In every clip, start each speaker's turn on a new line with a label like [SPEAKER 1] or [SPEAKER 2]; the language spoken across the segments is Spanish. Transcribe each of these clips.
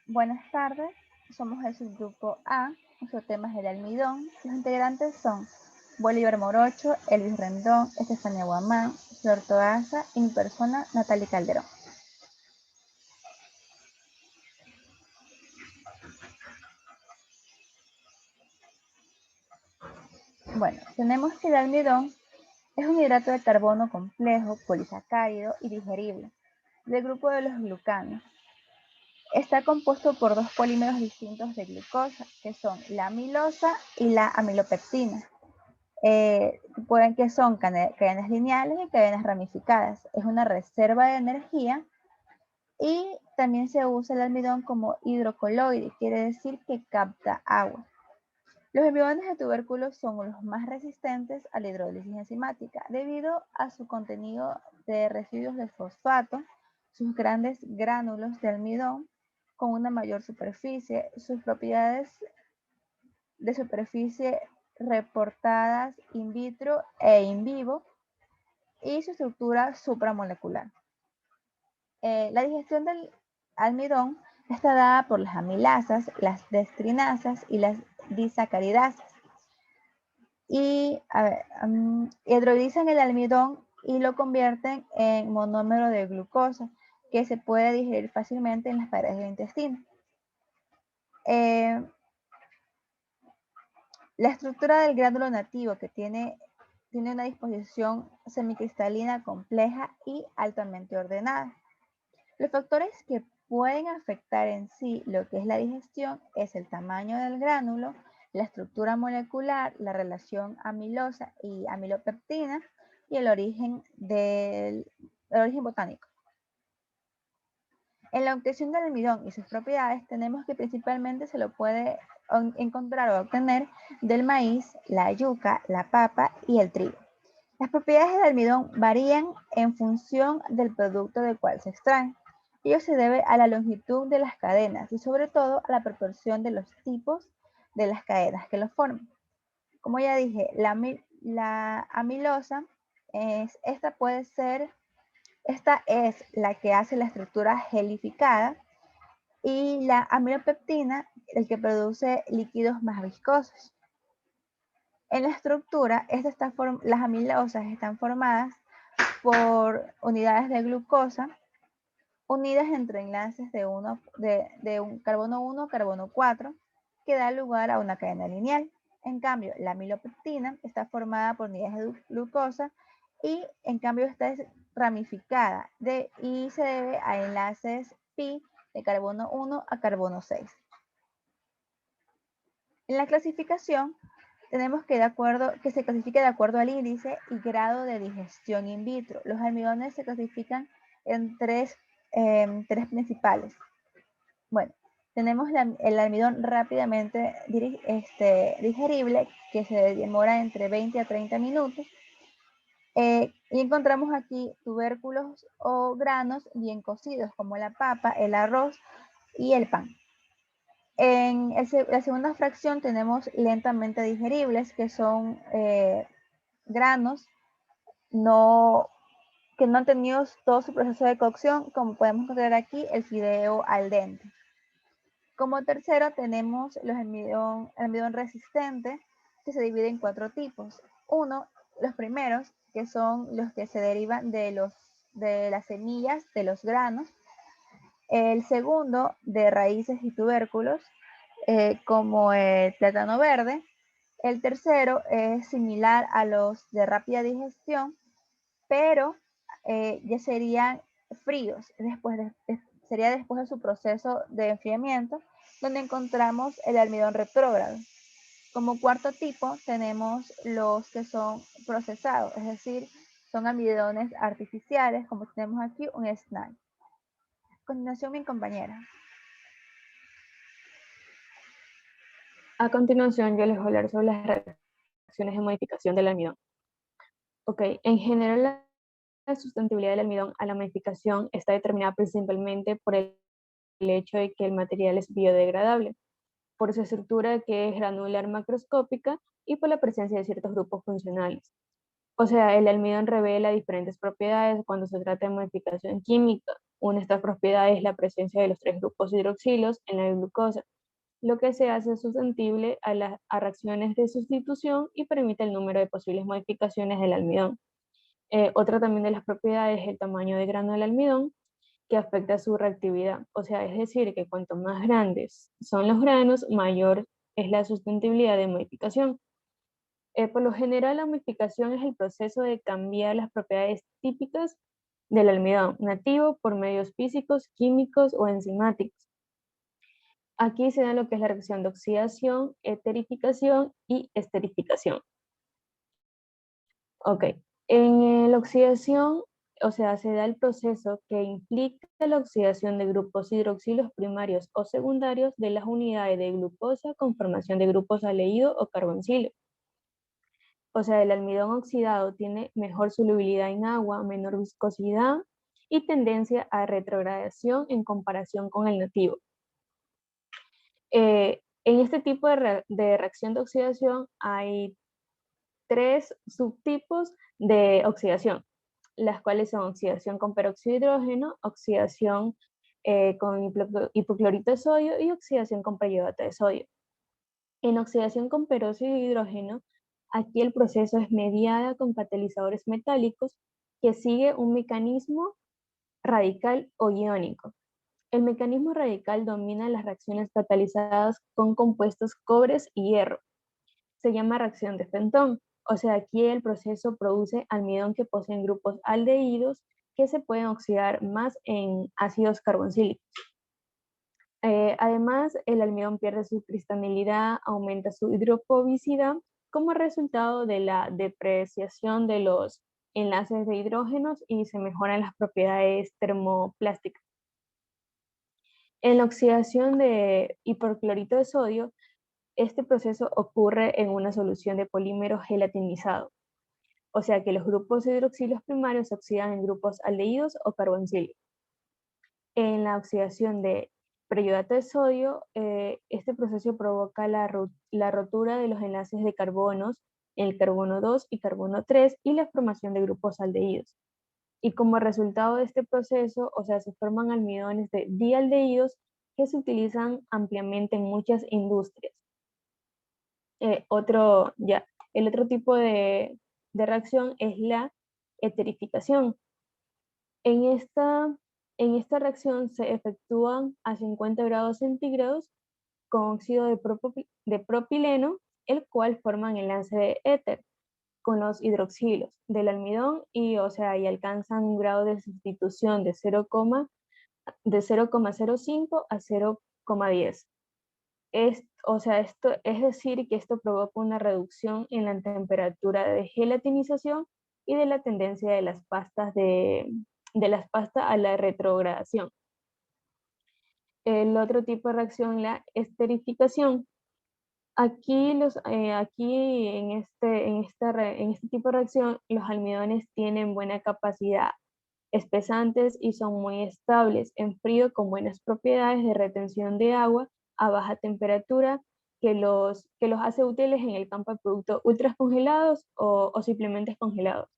[SPEAKER 1] Buenas tardes, somos el subgrupo A, nuestro tema es el almidón. Los integrantes son Bolívar Morocho, Elvis Rendón, Estefania Guamán, Flor Toaza y mi persona, Natalie Calderón. Bueno, tenemos que el almidón es un hidrato de carbono complejo, polisacárido y digerible, del grupo de los glucanos. Está compuesto por dos polímeros distintos de glucosa, que son la amilosa y la amilopectina. Que son cadenas lineales y cadenas ramificadas. Es una reserva de energía y también se usa el almidón como hidrocoloide, quiere decir que capta agua. Los almidones de tubérculos son los más resistentes a la hidrólisis enzimática debido a su contenido de residuos de fosfato, sus grandes gránulos de almidón con una mayor superficie, sus propiedades de superficie reportadas in vitro e in vivo y su estructura supramolecular. La digestión del almidón está dada por las amilasas, las destrinasas y las disacaridasas. Y hidrolizan el almidón y lo convierten en monómero de glucosa, que se puede digerir fácilmente en las paredes del intestino. La estructura del gránulo nativo, que tiene una disposición semicristalina compleja y altamente ordenada. Los factores que pueden afectar en sí lo que es la digestión es el tamaño del gránulo, la estructura molecular, la relación amilosa y amilopectina y el origen botánico. En la obtención del almidón y sus propiedades tenemos que principalmente se lo puede encontrar o obtener del maíz, la yuca, la papa y el trigo. Las propiedades del almidón varían en función del producto del cual se extraen. Ello se debe a la longitud de las cadenas y sobre todo a la proporción de los tipos de las cadenas que lo forman. Como ya dije, la amilosa esta es la que hace la estructura gelificada y la amilopectina el que produce líquidos más viscosos. En la estructura, las amilosas están formadas por unidades de glucosa unidas entre enlaces de un carbono 1, carbono 4, que da lugar a una cadena lineal. En cambio, la amilopectina está formada por unidades de glucosa y en cambio está ramificada y se debe a enlaces pi de carbono 1 a carbono 6. En la clasificación tenemos que se clasifica de acuerdo al índice y grado de digestión in vitro. Los almidones se clasifican en tres principales. Bueno, tenemos el almidón rápidamente digerible, que se demora entre 20 a 30 minutos. Y encontramos aquí tubérculos o granos bien cocidos, como la papa, el arroz y el pan. En la segunda fracción tenemos lentamente digeribles, que son granos que no han tenido todo su proceso de cocción, como podemos encontrar aquí el fideo al dente. Como tercero tenemos el almidón resistente, que se divide en 4 tipos. Los primeros, que son los que se derivan de las semillas de los granos. El segundo, de raíces y tubérculos, como el plátano verde. El tercero es similar a los de rápida digestión, pero ya serían fríos, sería después de su proceso de enfriamiento, donde encontramos el almidón retrógrado. Como cuarto tipo tenemos los que son procesados, es decir, son almidones artificiales, como tenemos aquí un snack. A continuación, mi compañera.
[SPEAKER 2] A continuación, yo les voy a hablar sobre las reacciones de modificación del almidón. Ok, en general, la sustentabilidad del almidón a la modificación está determinada principalmente por el hecho de que el material es biodegradable, por su estructura que es granular macroscópica y por la presencia de ciertos grupos funcionales. O sea, el almidón revela diferentes propiedades cuando se trata de modificación química, Una de estas propiedades es la presencia de los 3 grupos hidroxilos en la glucosa, lo que se hace susceptible a reacciones de sustitución y permite el número de posibles modificaciones del almidón. Otra también de las propiedades es el tamaño de grano del almidón, que afecta su reactividad. O sea, es decir, que cuanto más grandes son los granos, mayor es la sustentabilidad de modificación. Por lo general, la modificación es el proceso de cambiar las propiedades típicas del almidón nativo por medios físicos, químicos o enzimáticos. Aquí se da lo que es la reacción de oxidación, eterificación y esterificación. Ok, en la oxidación, o sea, se da el proceso que implica la oxidación de grupos hidroxilos primarios o secundarios de las unidades de glucosa con formación de grupos aldehído o carboncilo. O sea, el almidón oxidado tiene mejor solubilidad en agua, menor viscosidad y tendencia a retrogradación en comparación con el nativo. En este tipo de reacción de oxidación hay 3 subtipos de oxidación, las cuales son oxidación con peróxido de hidrógeno, oxidación con hipoclorito de sodio y oxidación con periodata de sodio. En oxidación con peróxido de hidrógeno, aquí el proceso es mediada con catalizadores metálicos que sigue un mecanismo radical o iónico. El mecanismo radical domina las reacciones catalizadas con compuestos cobres y hierro. Se llama reacción de Fenton. O sea, aquí el proceso produce almidón que poseen grupos aldehídos que se pueden oxidar más en ácidos carboncílicos. Además, el almidón pierde su cristalinidad, aumenta su hidrofobicidad como resultado de la depreciación de los enlaces de hidrógenos y se mejoran las propiedades termoplásticas. En la oxidación de hipoclorito de sodio, este proceso ocurre en una solución de polímero gelatinizado, o sea que los grupos hidroxilos primarios se oxidan en grupos aldehídos o carboncílicos. En la oxidación de periodato de sodio, este proceso provoca la rotura de los enlaces de carbonos, el carbono 2 y carbono 3 y la formación de grupos aldehídos. Y como resultado de este proceso, o sea, se forman almidones de dialdehídos que se utilizan ampliamente en muchas industrias. El otro tipo de reacción es la eterificación. En esta reacción se efectúan a 50 grados centígrados con óxido de propileno, el cual forman enlace de éter con los hidroxilos del almidón y alcanzan un grado de sustitución de 0,05 a 0,10. Esto es decir que esto provoca una reducción en la temperatura de gelatinización y de la tendencia de las pastas a la retrogradación. El otro tipo de reacción, la esterificación. Aquí en este tipo de reacción, los almidones tienen buena capacidad espesantes y son muy estables en frío con buenas propiedades de retención de agua a baja temperatura que los hace útiles en el campo de productos ultracongelados o simplemente congelados.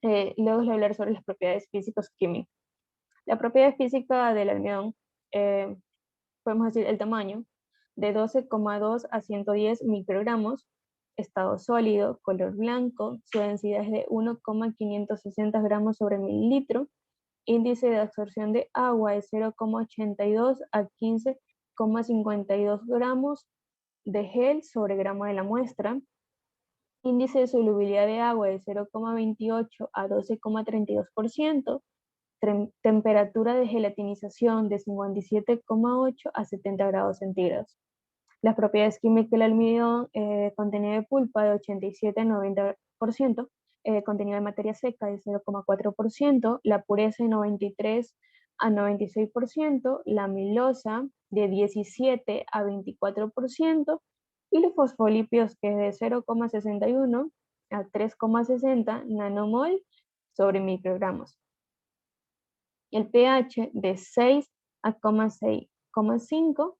[SPEAKER 2] Luego les voy a hablar sobre las propiedades físicos-químicas. La propiedad física del almidón, podemos decir el tamaño, de 12,2 a 110 microgramos, estado sólido, color blanco, su densidad es de 1,560 gramos sobre mililitro, índice de absorción de agua de 0,82 a 15,52 gramos de gel sobre gramo de la muestra, índice de solubilidad de agua de 0,28 a 12,32%, temperatura de gelatinización de 57,8 a 70 grados centígrados. Las propiedades químicas del almidón, contenido de pulpa de 87 a 90%, contenido de materia seca de 0,4%, la pureza de 93 a 96%, la amilosa de 17 a 24%, y los fosfolípidos que es de 0,61 a 3,60 nanomol sobre microgramos. El pH de 6 a 6,5,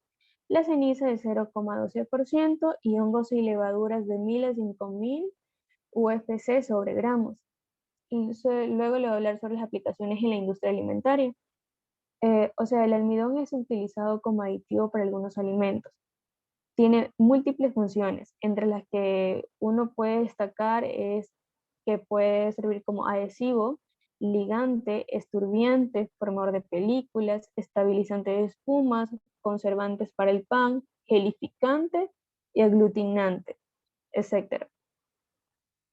[SPEAKER 2] la ceniza de 0,12% y hongos y levaduras de 1000 a 5000 UFC sobre gramos. Luego le voy a hablar sobre las aplicaciones en la industria alimentaria. O sea, el almidón es utilizado como aditivo para algunos alimentos. Tiene múltiples funciones, entre las que uno puede destacar es que puede servir como adhesivo, ligante, esturbiante, formador de películas, estabilizante de espumas, conservantes para el pan, gelificante y aglutinante, etcétera.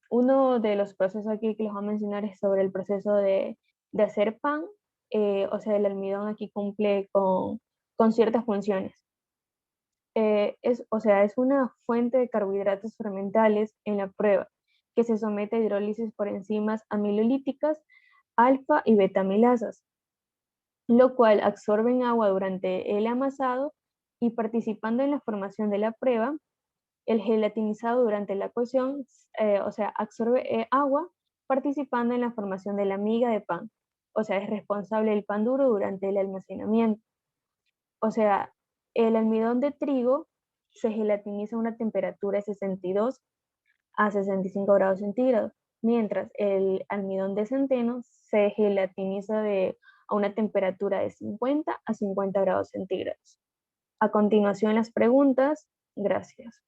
[SPEAKER 2] Uno de los procesos aquí que les voy a mencionar es sobre el proceso de hacer pan. O sea, el almidón aquí cumple con ciertas funciones. O sea, es una fuente de carbohidratos fermentales en la prueba, que se somete a hidrólisis por enzimas amilolíticas, alfa y betamilasas, lo cual absorben agua durante el amasado y participando en la formación de la prueba, el gelatinizado durante la cocción, o sea, absorbe agua participando en la formación de la miga de pan. O sea, es responsable del pan duro durante el almacenamiento. O sea, el almidón de trigo se gelatiniza a una temperatura de 62 a 65 grados centígrados, mientras el almidón de centeno se gelatiniza a una temperatura de 50 a 50 grados centígrados. A continuación, las preguntas. Gracias.